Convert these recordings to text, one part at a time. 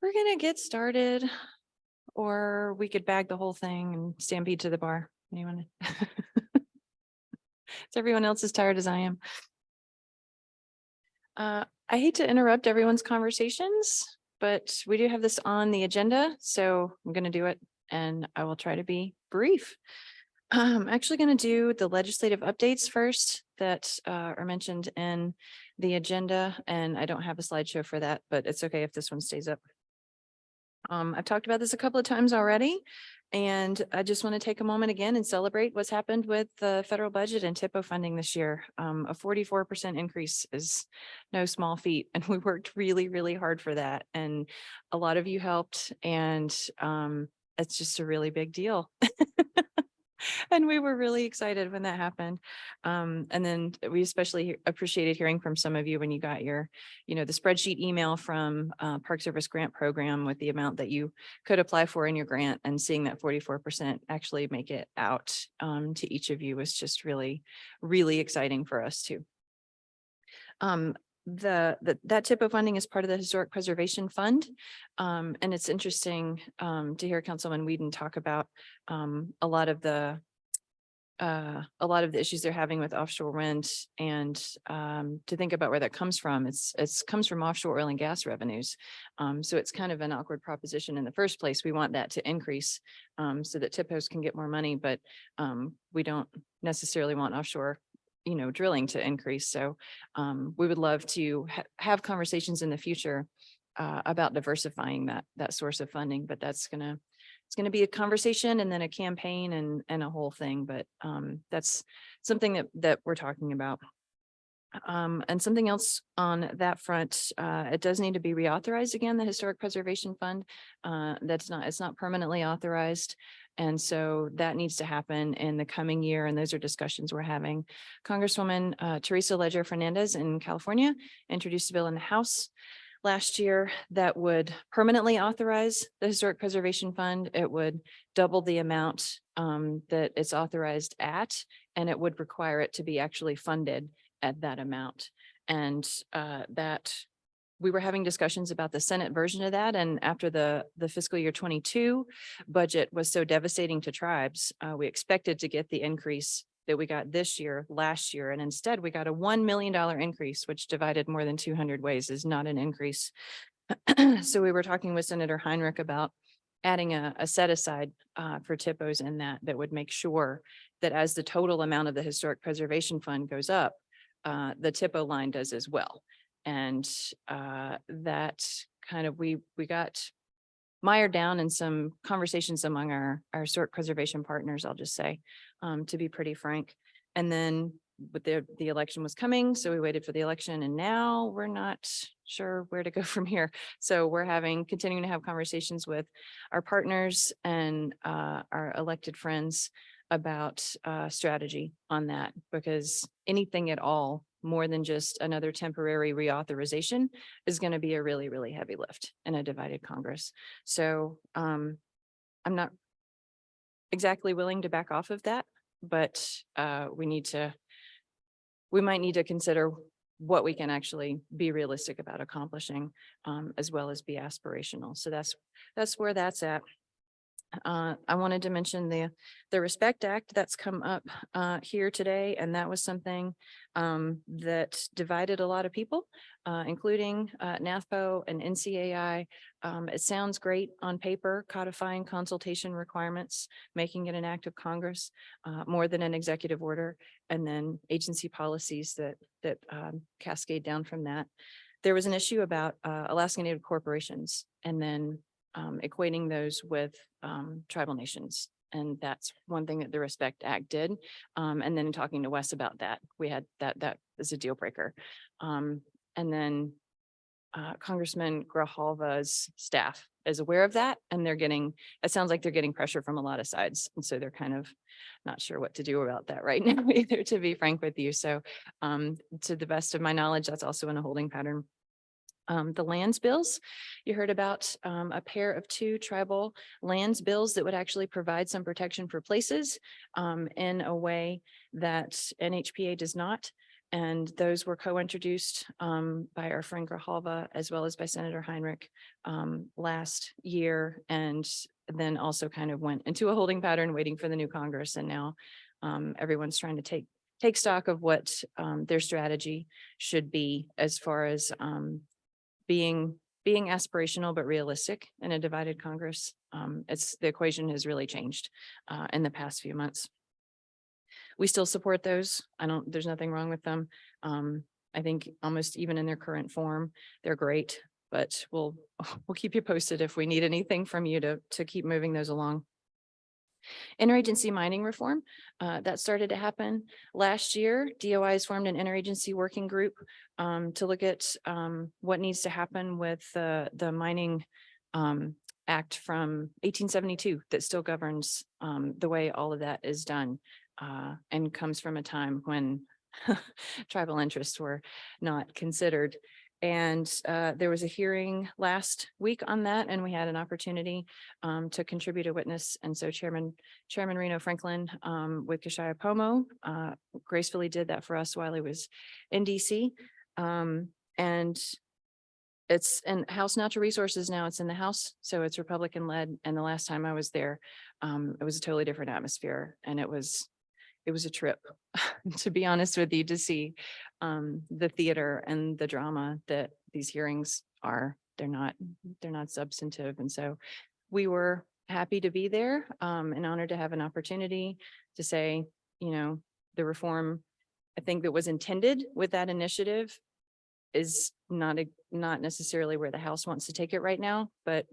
We're gonna get started, or we could bag the whole thing and stampede to the bar. Anyone? Is everyone else as tired as I am? I hate to interrupt everyone's conversations, but we do have this on the agenda, so I'm gonna do it and I will try to be brief. I'm actually going to do the legislative updates first that are mentioned in the agenda, and I don't have a slideshow for that, but it's okay if this one stays up. I've talked about this a couple of times already, and I just want to take a moment again and celebrate what's happened with the federal budget and TIPO funding this year. A 44% increase is no small feat, and we worked really, really hard for that. And a lot of you helped, and it's just a really big deal. And we were really excited when that happened. And then we especially appreciated hearing from some of you when you got your, the spreadsheet email from Park Service Grant Program with the amount that you could apply for in your grant, and seeing that 44% actually make it out to each of you was just really, really exciting for us too. That TIPO funding is part of the Historic Preservation Fund. And it's interesting to hear Councilman Whedon talk about a lot of the issues they're having with offshore wind, and to think about where that comes from. It's comes from offshore oil and gas revenues. So it's kind of an awkward proposition in the first place. We want that to increase so that TIPOs can get more money, but we don't necessarily want offshore drilling to increase. So we would love to have conversations in the future about diversifying that source of funding, but it's going to be a conversation and then a campaign and a whole thing. But that's something that we're talking about. And something else on that front, it does need to be reauthorized again, the Historic Preservation Fund. It's not permanently authorized. And so that needs to happen in the coming year. And those are discussions we're having. Congresswoman Teresa Ledger Fernandez in California introduced a bill in the House last year that would permanently authorize the Historic Preservation Fund. It would double the amount that it's authorized at, and it would require it to be actually funded at that amount. And that we were having discussions about the Senate version of that. And after the fiscal year 22 budget was so devastating to tribes, we expected to get the increase that we got this year, last year. And instead we got a $1 million increase, which divided more than 200 ways is not an increase. So we were talking with Senator Heinrich about adding a set aside for TIPOs in that would make sure that as the total amount of the Historic Preservation Fund goes up, the TIPO line does as well. And that kind of, we got mired down in some conversations among our historic preservation partners, I'll just say, to be pretty frank. And then with the election was coming, so we waited for the election, and now we're not sure where to go from here. So we're continuing to have conversations with our partners and our elected friends about strategy on that, because anything at all more than just another temporary reauthorization is going to be a really, really heavy lift in a divided Congress. So I'm not exactly willing to back off of that, but we might need to consider what we can actually be realistic about accomplishing, as well as be aspirational. So that's where that's at. I wanted to mention the Respect Act that's come up here today, and that was something that divided a lot of people, including NATHPO and NCAI. It sounds great on paper, codifying consultation requirements, making it an act of Congress, more than an executive order, and then agency policies that cascade down from that. There was an issue about Alaska Native corporations, and then equating those with tribal nations. And that's one thing that the Respect Act did. And then talking to Wes about that, we had that is a deal breaker. And then Congressman Grijalva's staff is aware of that, and it sounds like they're getting pressure from a lot of sides. And so they're kind of not sure what to do about that right now either, to be frank with you. So to the best of my knowledge, that's also in a holding pattern. The lands bills, you heard about a pair of 2 tribal lands bills that would actually provide some protection for places in a way that NHPA does not. And those were co-introduced by our friend Grijalva as well as by Senator Heinrich last year. And then also kind of went into a holding pattern waiting for the new Congress. And now everyone's trying to take stock of what their strategy should be as far as being aspirational but realistic in a divided Congress. The equation has really changed in the past few months. We still support those. There's nothing wrong with them. I think almost even in their current form, they're great, but we'll keep you posted if we need anything from you to keep moving those along. Interagency mining reform, that started to happen last year. DOI has formed an interagency working group to look at what needs to happen with the mining act from 1872 that still governs the way all of that is done and comes from a time when tribal interests were not considered. And there was a hearing last week on that, and we had an opportunity to contribute a witness. And so Chairman Reno Franklin with Kashaya Pomo gracefully did that for us while he was in DC. And it's in House Natural Resources now. It's in the House, so it's Republican led. And the last time I was there, it was a totally different atmosphere, and it was a trip, to be honest with you, to see the theater and the drama that these hearings are. They're not substantive. And so we were happy to be there and honored to have an opportunity to say, the reform, I think that was intended with that initiative is not necessarily where the House wants to take it right now, but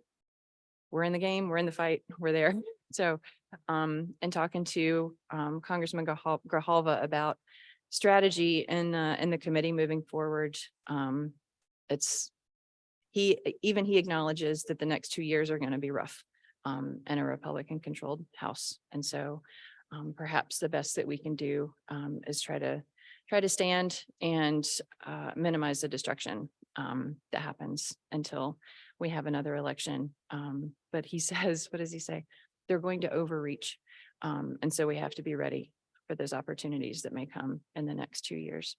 we're in the game, we're in the fight, we're there. So, and talking to Congressman Grijalva about strategy in the committee moving forward, he acknowledges that the next 2 years are going to be rough in a Republican controlled House. And so perhaps the best that we can do is try to stand and minimize the destruction that happens until we have another election. But he says, what does he say? They're going to overreach. And so we have to be ready for those opportunities that may come in the next 2 years.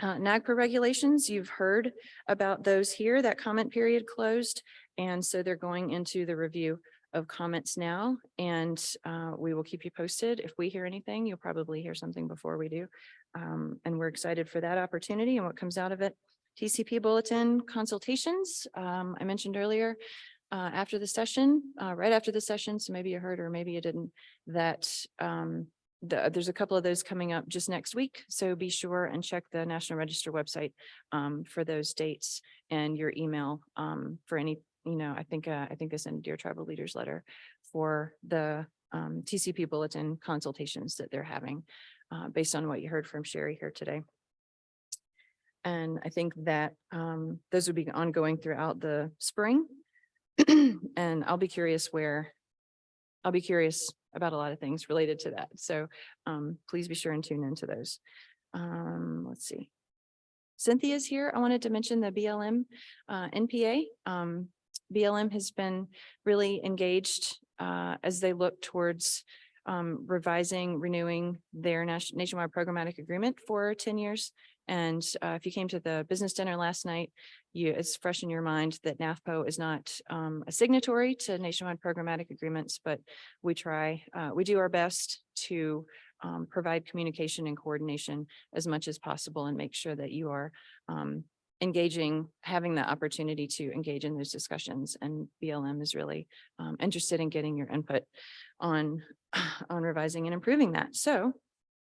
NAGPRA regulations, you've heard about those here. That comment period closed. And so they're going into the review of comments now. And we will keep you posted. If we hear anything, you'll probably hear something before we do. And we're excited for that opportunity and what comes out of it. TCP bulletin consultations, I mentioned earlier, after the session, right after the session, so maybe you heard or maybe you didn't, that there's a couple of those coming up just next week. So be sure and check the National Register website for those dates and your email for any, I think I sent a Dear Tribal Leaders letter for the TCP bulletin consultations that they're having based on what you heard from Sherry here today. And I think that those would be ongoing throughout the spring. And I'll be curious about a lot of things related to that. So please be sure and tune into those. Let's see. Cynthia's here. I wanted to mention the BLM NPA. BLM has been really engaged as they look towards renewing their nationwide programmatic agreement for 10 years. And if you came to the business dinner last night, it's fresh in your mind that NATHPO is not a signatory to nationwide programmatic agreements, but we do our best to provide communication and coordination as much as possible and make sure that you are having the opportunity to engage in those discussions. And BLM is really interested in getting your input on revising and improving that. So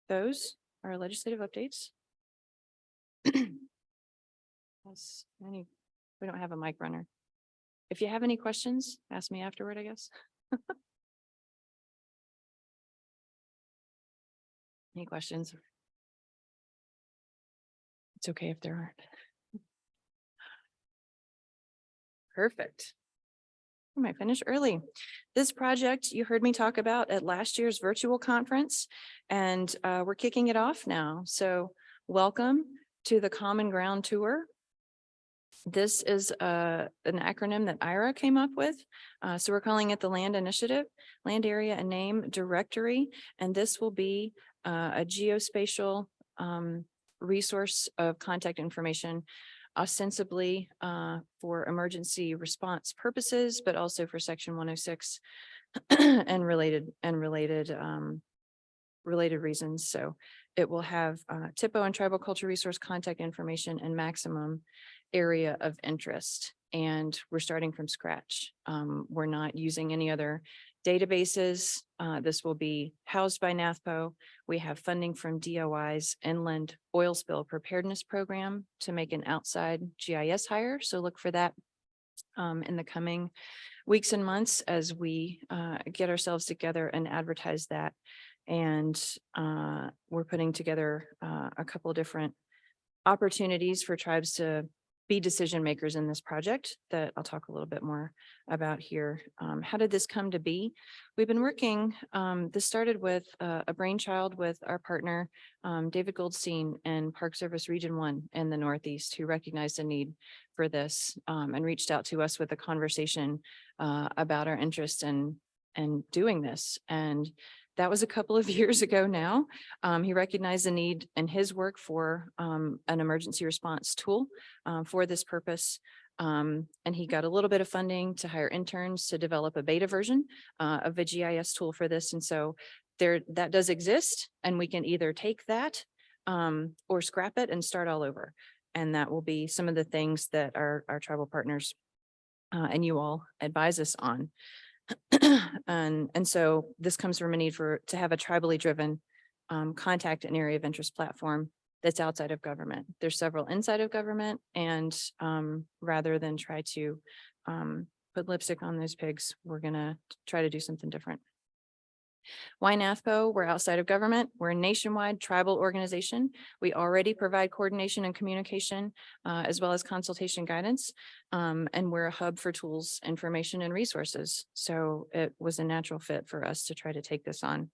those are legislative updates. We don't have a mic runner. If you have any questions, ask me afterward, I guess. Any questions? It's okay if there aren't. Perfect. I might finish early. This project you heard me talk about at last year's virtual conference, and we're kicking it off now. So welcome. to the Common Ground Tour. This is an acronym that IRA came up with. So we're calling it the Land Initiative, Land Area and Name Directory. And this will be a geospatial resource of contact information, ostensibly for emergency response purposes, but also for Section 106 and related reasons. So it will have TIPO and tribal culture resource contact information and maximum area of interest. And we're starting from scratch. We're not using any other databases. This will be housed by NATHPO. We have funding from DOI's Inland Oil Spill Preparedness Program to make an outside GIS hire. So look for that in the coming weeks and months as we get ourselves together and advertise that. And we're putting together a couple of different opportunities for tribes to be decision makers in this project that I'll talk a little bit more about here. How did this come to be? We've been working, this started with a brainchild with our partner, David Goldstein and Park Service Region 1 in the Northeast, who recognized a need for this and reached out to us with a conversation about our interest in doing this. And that was a couple of years ago now. He recognized the need in his work for an emergency response tool for this purpose. And he got a little bit of funding to hire interns to develop a beta version of a GIS tool for this. And so that does exist, and we can either take that or scrap it and start all over. And that will be some of the things that our tribal partners and you all advise us on. And so this comes from a need to have a tribally driven contact and area of interest platform that's outside of government. There's several inside of government, and rather than try to put lipstick on those pigs, we're gonna try to do something different. Why NATHPO? We're outside of government. We're a nationwide tribal organization. We already provide coordination and communication, as well as consultation guidance. And we're a hub for tools, information, and resources. So it was a natural fit for us to try to take this on.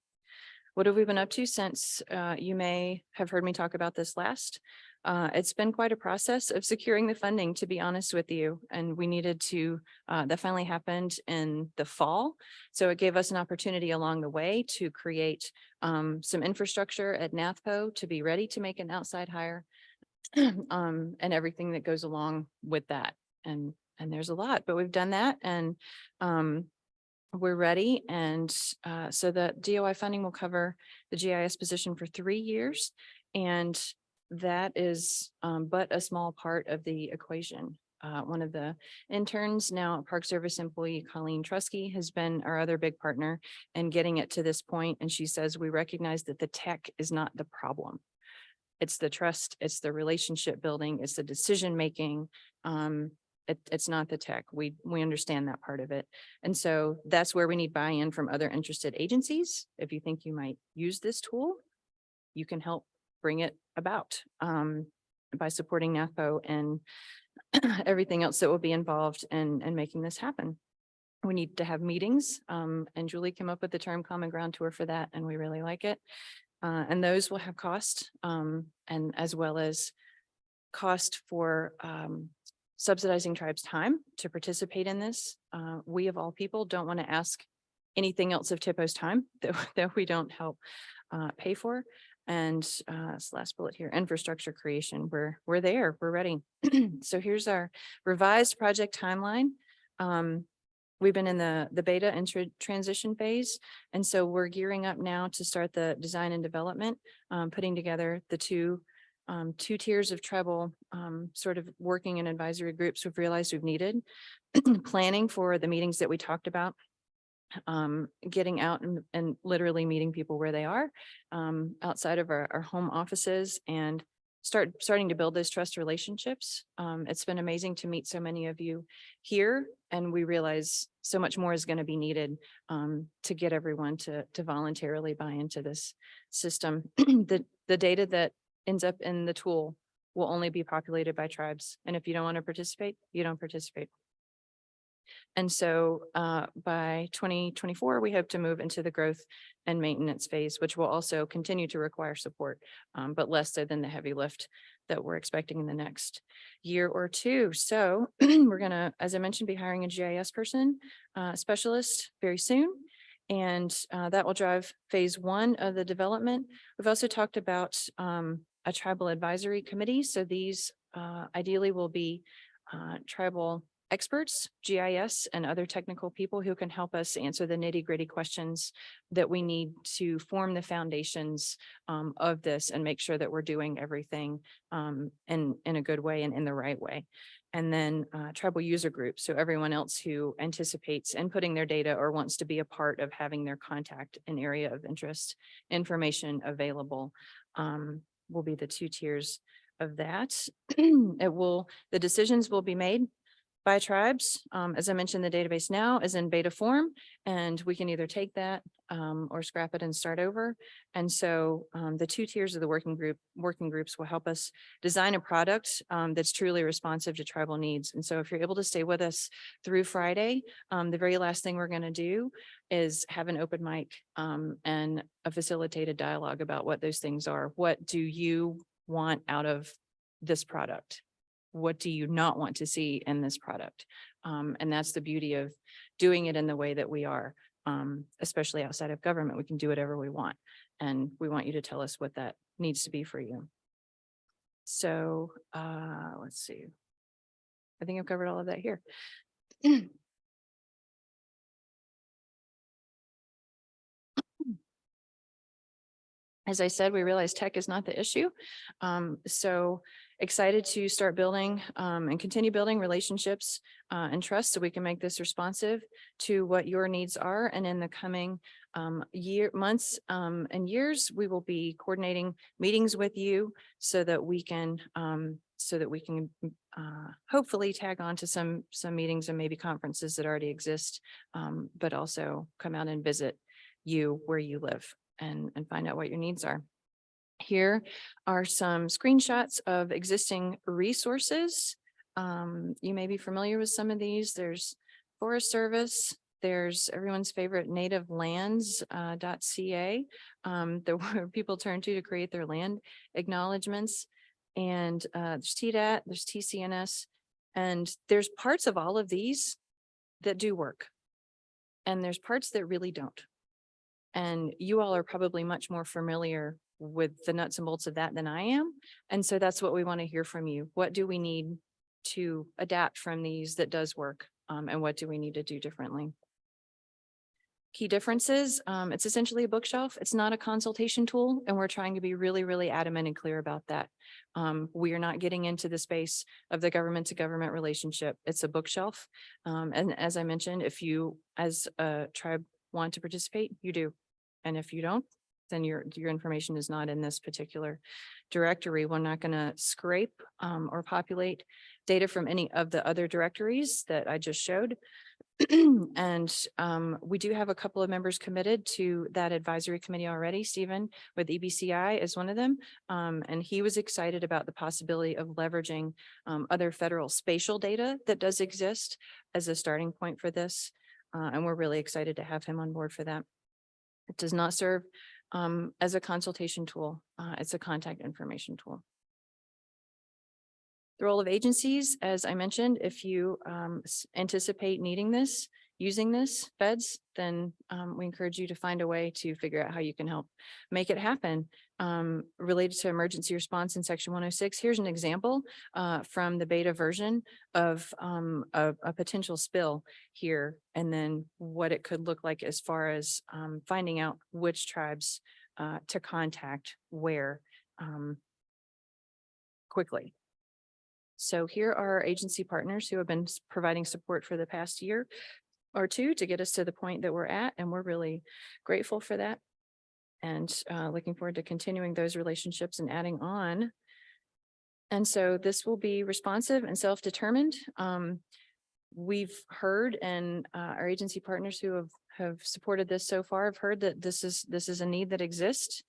What have we been up to since you may have heard me talk about this last? It's been quite a process of securing the funding, to be honest with you. And we needed to, that finally happened in the fall. So it gave us an opportunity along the way to create some infrastructure at NATHPO to be ready to make an outside hire and everything that goes along with that. And there's a lot, but we've done that, and we're ready. And so the DOI funding will cover the GIS position for 3 years. And that is but a small part of the equation. One of the interns, now a Park Service employee, Colleen Trusky, has been our other big partner in getting it to this point. And she says, we recognize that the tech is not the problem. It's the trust, it's the relationship building, it's the decision making. It's not the tech. We understand that part of it. And so that's where we need buy-in from other interested agencies. If you think you might use this tool, you can help bring it about by supporting NATHPO and everything else that will be involved in making this happen. We need to have meetings, and Julie came up with the term Common Ground Tour for that, and we really like it. And those will have cost, and as well as cost for subsidizing tribes' time to participate in this. We of all people don't want to ask anything else of TIPO's time that we don't help pay for. And this last bullet here, infrastructure creation, we're there, we're ready. So here's our revised project timeline. We've been in the beta and transition phase. And so we're gearing up now to start the design and development, putting together the two tiers of tribal sort of working and advisory groups we've realized we've needed, planning for the meetings that we talked about, getting out and literally meeting people where they are outside of our home offices, and starting to build those trust relationships. It's been amazing to meet so many of you here, and we realize so much more is going to be needed to get everyone to voluntarily buy into this system. The data that ends up in the tool will only be populated by tribes. And if you don't want to participate, you don't participate. And so by 2024, we hope to move into the growth and maintenance phase, which will also continue to require support, but less so than the heavy lift that we're expecting in the next year or two. So we're gonna, as I mentioned, be hiring a GIS person, specialist very soon. And that will drive phase one of the development. We've also talked about a tribal advisory committee. So these ideally will be tribal experts, GIS, and other technical people who can help us answer the nitty-gritty questions that we need to form the foundations of this and make sure that we're doing everything in a good way and in the right way. And then tribal user groups, so everyone else who anticipates inputting their data or wants to be a part of having their contact and area of interest information available, will be the two tiers of that. The decisions will be made by tribes. As I mentioned, the database now is in beta form, and we can either take that or scrap it and start over. And so the two tiers of the working groups will help us design a product that's truly responsive to tribal needs. And so if you're able to stay with us through Friday, the very last thing we're going to do is have an open mic and a facilitated dialogue about what those things are. What do you want out of this product? What do you not want to see in this product? And that's the beauty of doing it in the way that we are, especially outside of government. We can do whatever we want. And we want you to tell us what that needs to be for you. So let's see. I think I've covered all of that here. As I said, we realize tech is not the issue. So excited to start building and continue building relationships and trust so we can make this responsive to what your needs are. And in the coming months and years, we will be coordinating meetings with you so that we can hopefully tag on to some meetings and maybe conferences that already exist, but also come out and visit you where you live and find out what your needs are. Here are some screenshots of existing resources. You may be familiar with some of these. There's Forest Service. There's everyone's favorite nativelands.ca, where people turn to create their land acknowledgements. And there's TDAT, there's TCNS, and there's parts of all of these that do work. And there's parts that really don't. And you all are probably much more familiar with the nuts and bolts of that than I am. And so that's what we want to hear from you. What do we need to adapt from these that does work? And what do we need to do differently? Key differences, it's essentially a bookshelf. It's not a consultation tool. And we're trying to be really, really adamant and clear about that. We are not getting into the space of the government to government relationship. It's a bookshelf. And as I mentioned, if you as a tribe want to participate, you do. And if you don't, then your information is not in this particular directory. We're not going to scrape or populate data from any of the other directories that I just showed. And we do have a couple of members committed to that advisory committee already. Stephen with EBCI is one of them. And he was excited about the possibility of leveraging other federal spatial data that does exist as a starting point for this. And we're really excited to have him on board for that. It does not serve as a consultation tool. It's a contact information tool. The role of agencies, as I mentioned, if you anticipate needing this, using this, feds, then we encourage you to find a way to figure out how you can help make it happen. Related to emergency response in section 106, here's an example from the beta version of a potential spill here, and then what it could look like as far as finding out which tribes to contact where quickly. So here are our agency partners who have been providing support for the past year or two to get us to the point that we're at, and we're really grateful for that. And looking forward to continuing those relationships and adding on. And so this will be responsive and self-determined. We've heard, and our agency partners who have supported this so far have heard that this is a need that exists,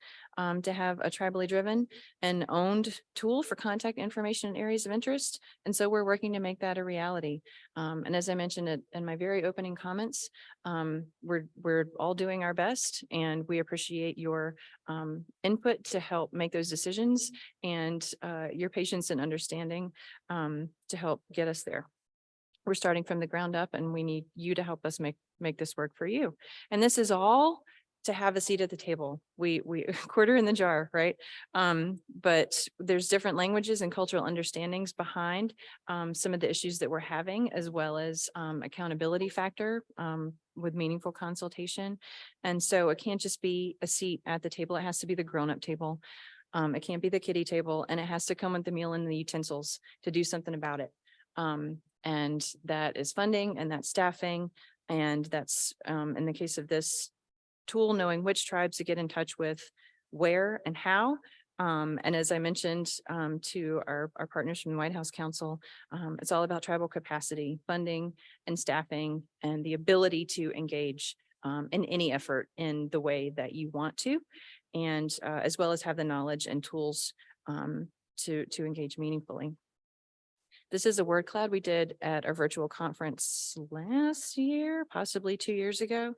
to have a tribally driven and owned tool for contact information in areas of interest. And so we're working to make that a reality. And as I mentioned in my very opening comments, we're all doing our best, and we appreciate your input to help make those decisions, and your patience and understanding to help get us there. We're starting from the ground up, and we need you to help us make this work for you. And this is all to have a seat at the table. We quarter in the jar, right? But there's different languages and cultural understandings behind some of the issues that we're having, as well as accountability factor with meaningful consultation. And so it can't just be a seat at the table. It has to be the grown-up table. It can't be the kiddie table, and it has to come with the meal and the utensils to do something about it. And that is funding, and that's staffing, and that's in the case of this tool, knowing which tribes to get in touch with, where and how. And as I mentioned to our partners from the White House Council, it's all about tribal capacity, funding and staffing, and the ability to engage in any effort in the way that you want to, and as well as have the knowledge and tools to engage meaningfully. This is a word cloud we did at our virtual conference last year, possibly 2 years ago.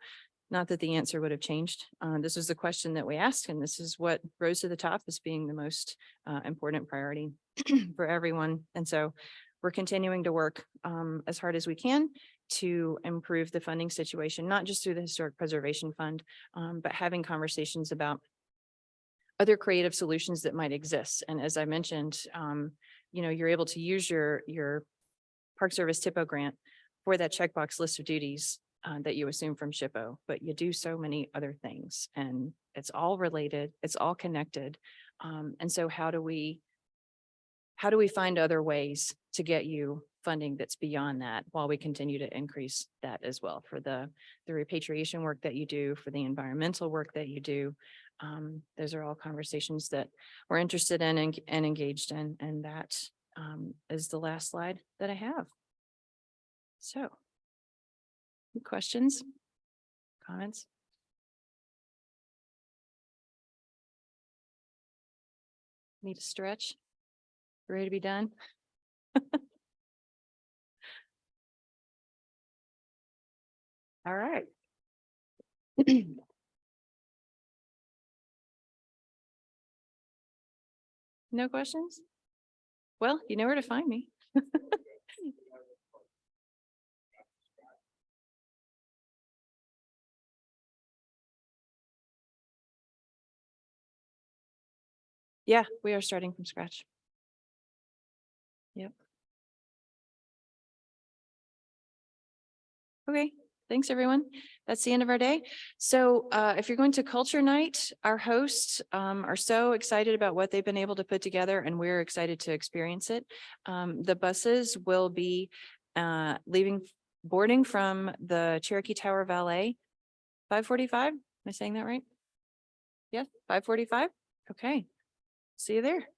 Not that the answer would have changed. This is the question that we asked, and this is what rose to the top as being the most important priority for everyone. And so we're continuing to work as hard as we can to improve the funding situation, not just through the Historic Preservation Fund, but having conversations about other creative solutions that might exist. And as I mentioned, you're able to use your Park Service TIPO grant for that checkbox list of duties that you assume from SHPO, but you do so many other things, and it's all related, it's all connected. And so how do we find other ways to get you funding that's beyond that, while we continue to increase that as well for the repatriation work that you do, for the environmental work that you do. Those are all conversations that we're interested in and engaged in, and that is the last slide that I have. So, questions, comments? Need to stretch? Ready to be done? All right. No questions? Well, you know where to find me. Yeah, we are starting from scratch. Yep. Okay, thanks, everyone. That's the end of our day. So if you're going to Culture Night, our hosts are so excited about what they've been able to put together, and we're excited to experience it. The buses will be boarding from the Cherokee Tower Valet, 5:45. Am I saying that right? Yes, 5:45. Okay, see you there.